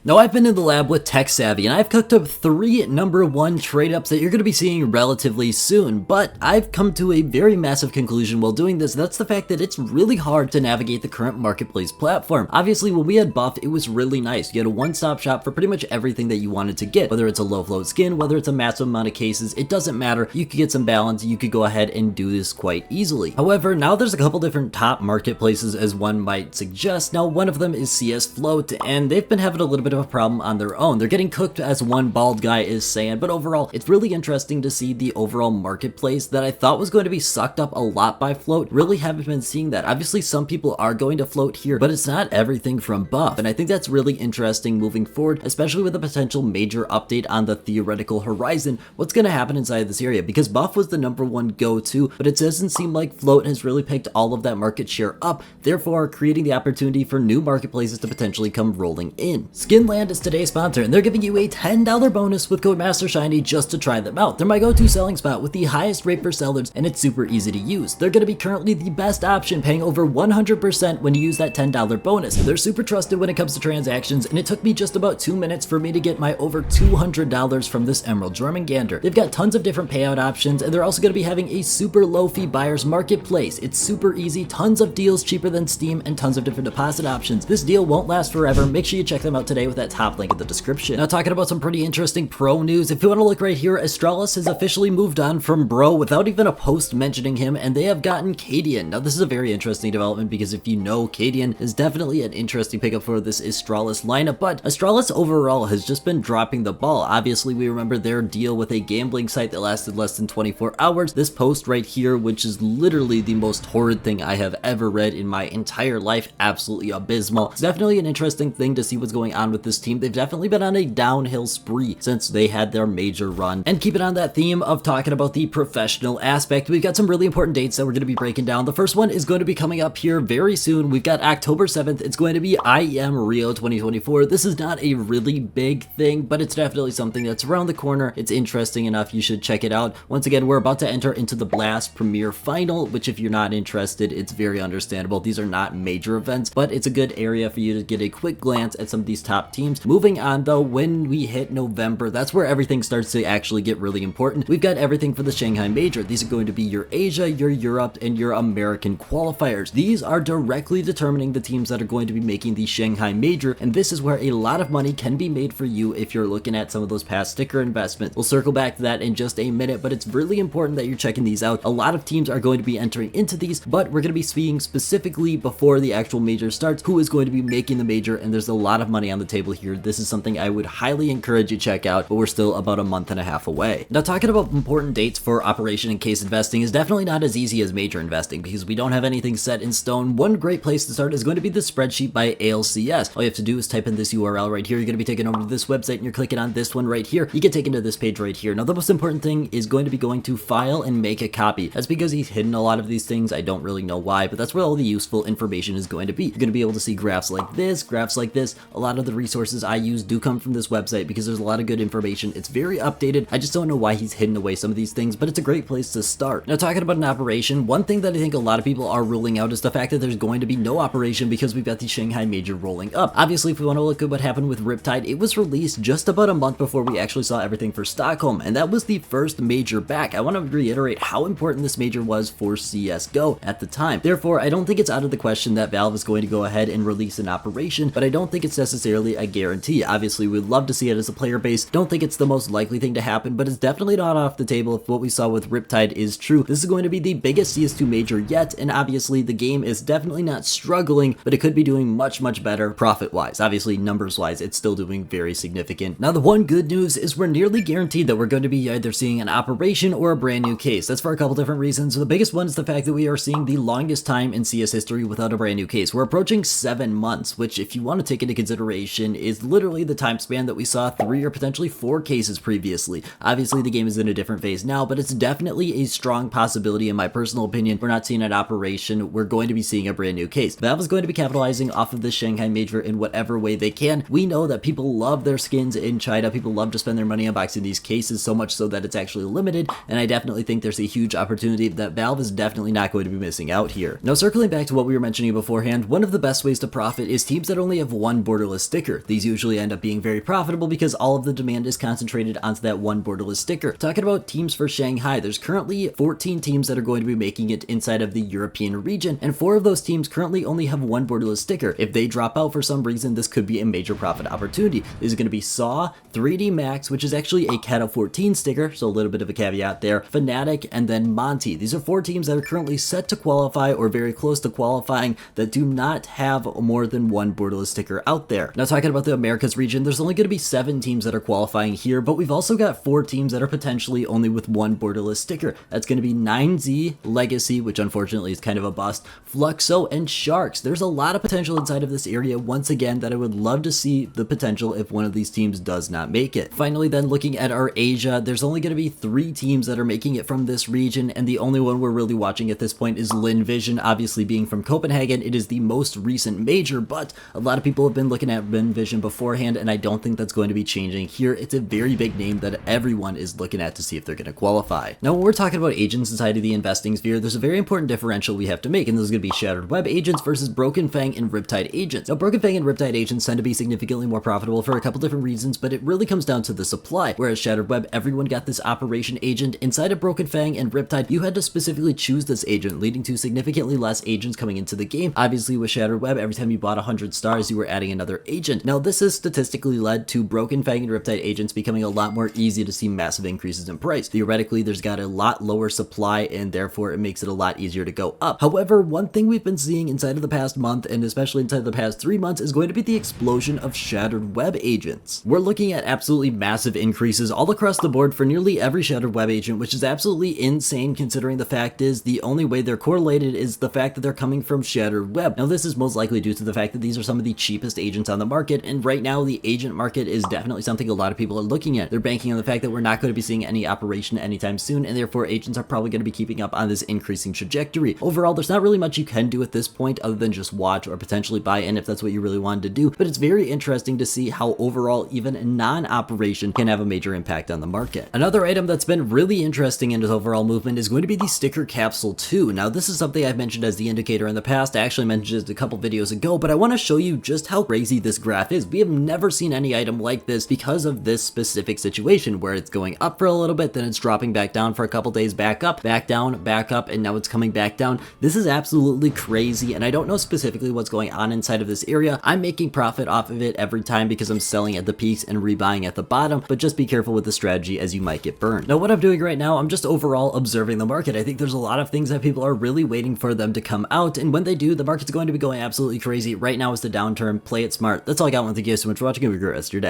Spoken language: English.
Now I've been in the lab with Tech Savvy and I've cooked up 3 #1 trade ups that you're going to be seeing relatively soon, but I've come to a very massive conclusion while doing this. That's the fact that it's really hard to navigate the current marketplace platform. Obviously when we had Buff, it was really nice. You had a one-stop shop for pretty much everything that you wanted to get, whether it's a low float skin, whether it's a massive amount of cases, it doesn't matter. You could get some balance, you could go ahead and do this quite easily. However, now there's a couple different top marketplaces as one might suggest. Now one of them is CS Float, and they've been having a little bit of a problem on their own. They're getting cooked, as one bald guy is saying, but overall it's really interesting to see the overall marketplace that I thought was going to be sucked up a lot by Float. Really haven't been seeing that. Obviously some people are going to Float here, but it's not everything from Buff, and I think that's really interesting moving forward, especially with a potential major update on the theoretical horizon. What's going to happen inside this area, because Buff was the #1 go-to, but it doesn't seem like Float has really picked all of that market share up, therefore creating the opportunity for new marketplaces to potentially come rolling in. Skinland is today's sponsor, and they're giving you a $10 bonus with code MasterShiny just to try them out. They're my go-to selling spot with the highest rate for sellers, and it's super easy to use. They're going to be currently the best option, paying over 100% when you use that $10 bonus. They're super trusted when it comes to transactions, and it took me just about 2 minutes for me to get my over $200 from this Emerald Jormungandr. They've got tons of different payout options, and they're also going to be having a super low fee buyers marketplace. It's super easy, tons of deals cheaper than Steam, and tons of different deposit options. This deal won't last forever. Make sure you check them out today with that top link in the description. Now talking about some pretty interesting pro news, if you want to look right here, Astralis has officially moved on from Bro without even a post mentioning him, and they have gotten Cadian. Now this is a very interesting development because if you know, Cadian is definitely an interesting pickup for this Astralis lineup, but Astralis overall has just been dropping the ball. Obviously we remember their deal with a gambling site that lasted less than 24 hours. This post right here, which is literally the most horrid thing I have ever read in my entire life, absolutely abysmal. It's definitely an interesting thing to see what's going on with this team. They've definitely been on a downhill spree since they had their major run. And keeping on that theme of talking about the professional aspect, we've got some really important dates that we're going to be breaking down. The first one is going to be coming up here very soon. We've got October 7th. It's going to be IEM Rio 2024. This is not a really big thing, but it's definitely something that's around the corner. It's interesting enough. You should check it out. Once again, we're about to enter into the Blast Premier Final, which if you're not interested, it's very understandable. These are not major events, but it's a good area for you to get a quick glance at some of these top teams. Moving on though, when we hit November, that's where everything starts to actually get really important. We've got everything for the Shanghai Major. These are going to be your Asia, your Europe, and your American qualifiers. These are directly determining the teams that are going to be making the Shanghai Major, and this is where a lot of money can be made for you if you're looking at some of those past sticker investments. We'll circle back to that in just a minute, but it's really important that you're checking these out. A lot of teams are going to be entering into these, but we're going to be seeing specifically before the actual major starts who is going to be making the major, and there's a lot of money on the table here. This is something I would highly encourage you to check out, but we're still about a month and a half away. Now talking about important dates for operation and case investing is definitely not as easy as major investing because we don't have anything set in stone. One great place to start is going to be the spreadsheet by ALCS. All you have to do is type in this URL right here. You're going to be taken over to this website and you're clicking on this one right here. You get taken to this page right here. Now the most important thing is going to be going to file and make a copy. That's because he's hidden a lot of these things. I don't really know why, but that's where all the useful information is going to be. You're going to be able to see graphs like this, graphs like this. A lot of the resources I use do come from this website because there's a lot of good information. It's very updated. I just don't know why he's hidden away some of these things, but it's a great place to start. Now talking about an operation, one thing that I think a lot of people are ruling out is the fact that there's going to be no operation because we've got the Shanghai Major rolling up. Obviously, if we want to look at what happened with Riptide, it was released just about a month before we actually saw everything for Stockholm, and that was the first major back. I want to reiterate how important this major was for CSGO at the time. Therefore, I don't think it's out of the question that Valve is going to go ahead and release an operation, but I don't think it's necessarily a guarantee. Obviously, we'd love to see it as a player base. Don't think it's the most likely thing to happen, but it's definitely not off the table if what we saw with Riptide is true. This is going to be the biggest CS2 major yet, and obviously the game is definitely not struggling, but it could be doing much better profit-wise. Obviously, numbers-wise, it's still doing very significant. Now, the one good news is we're nearly guaranteed that we're going to be either seeing an operation or a brand new case. That's for a couple different reasons. The biggest one is the fact that we are seeing the longest time in CS history without a brand new case. We're approaching 7 months, which if you want to take into consideration is literally the time span that we saw 3 or potentially 4 cases previously. Obviously, the game is in a different phase now, but it's definitely a strong possibility in my personal opinion. We're not seeing an operation. We're going to be seeing a brand new case. Valve is going to be capitalizing off of this Shanghai Major in whatever way they can. We know that people love their skins in China. People love to spend their money unboxing these cases, so much so that it's actually limited, and I definitely think there's a huge opportunity that Valve is definitely not going to be missing out here. Now, circling back to what we were mentioning beforehand, one of the best ways to profit is teams that only have one borderless sticker. sticker. These usually end up being very profitable because all of the demand is concentrated onto that one borderless sticker. Talking about teams for Shanghai, there's currently 14 teams that are going to be making it inside of the European region, and 4 of those teams currently only have one borderless sticker. If they drop out for some reason, this could be a major profit opportunity. This is going to be Saw, 3D Max, which is actually a Cat of 14 sticker, so a little bit of a caveat there, Fnatic, and then Monty. These are 4 teams that are currently set to qualify or very close to qualifying that do not have more than one borderless sticker out there. Now, talking about the Americas region, there's only going to be 7 teams that are qualifying here, but we've also got 4 teams that are potentially only with one borderless sticker. That's going to be 9Z, Legacy, which unfortunately is kind of a bust, Fluxo, and Sharks. There's a lot of potential inside of this area, once again, that I would love to see the potential if one of these teams does not make it. Finally, then, looking at our Asia, there's only going to be 3 teams that are making it from this region, and the only one we're really watching at this point is Lin Vision. Obviously, being from Copenhagen, it is the most recent major, but a lot of people have been looking at Lin Vision beforehand, and I don't think that's going to be changing here. It's a very big name that everyone is looking at to see if they're going to qualify. Now, when we're talking about agents inside of the investing sphere, there's a very important differential we have to make, and this is going to be Shattered Web agents versus Broken Fang and Riptide agents. Now, Broken Fang and Riptide agents tend to be significantly more profitable for a couple different reasons, but it really comes down to the supply. Whereas Shattered Web, everyone got this operation agent. Inside of Broken Fang and Riptide, you had to specifically choose this agent, leading to significantly less agents coming into the game. Obviously, with Shattered Web, every time you bought 100 stars, you were adding another agent. Now, this has statistically led to Broken Fang and Riptide agents becoming a lot more easy to see massive increases in price. Theoretically, there's got a lot lower supply, and therefore it makes it a lot easier to go up. However, one thing we've been seeing inside of the past month, and especially inside of the past 3 months, is going to be the explosion of Shattered Web agents. We're looking at absolutely massive increases all across the board for nearly every Shattered Web agent, which is absolutely insane considering the fact is the only way they're correlated is the fact that they're coming from Shattered Web. Now, this is most likely due to the fact that these are some of the cheapest agents on the market, and right now the agent market is definitely something a lot of people are looking at. They're banking on the fact that we're not going to be seeing any operation anytime soon, and therefore agents are probably going to be keeping up on this increasing trajectory. Overall, there's not really much you can do at this point other than just watch or potentially buy in if that's what you really wanted to do, but it's very interesting to see how overall even non-operation can have a major impact on the market. Another item that's been really interesting in its overall movement is going to be the sticker capsule 2. Now, this is something I've mentioned as the indicator in the past. I actually mentioned it a couple videos ago, but I want to show you just how crazy this graph is. We have never seen any item like this because of this specific situation where it's going up for a little bit, then it's dropping back down for a couple days, back up, back down, back up, and now it's coming back down. This is absolutely crazy, and I don't know specifically what's going on inside of this area. I'm making profit off of it every time because I'm selling at the peaks and rebuying at the bottom, but just be careful with the strategy as you might get burned. Now, what I'm doing right now, I'm just overall observing the market. I think there's a lot of things that people are really waiting for them to come out, and when they do, the market's going to be going absolutely crazy. Right now is the downturn. Play it smart. That's all I got. Thank you so much for watching. Have a great rest of your day.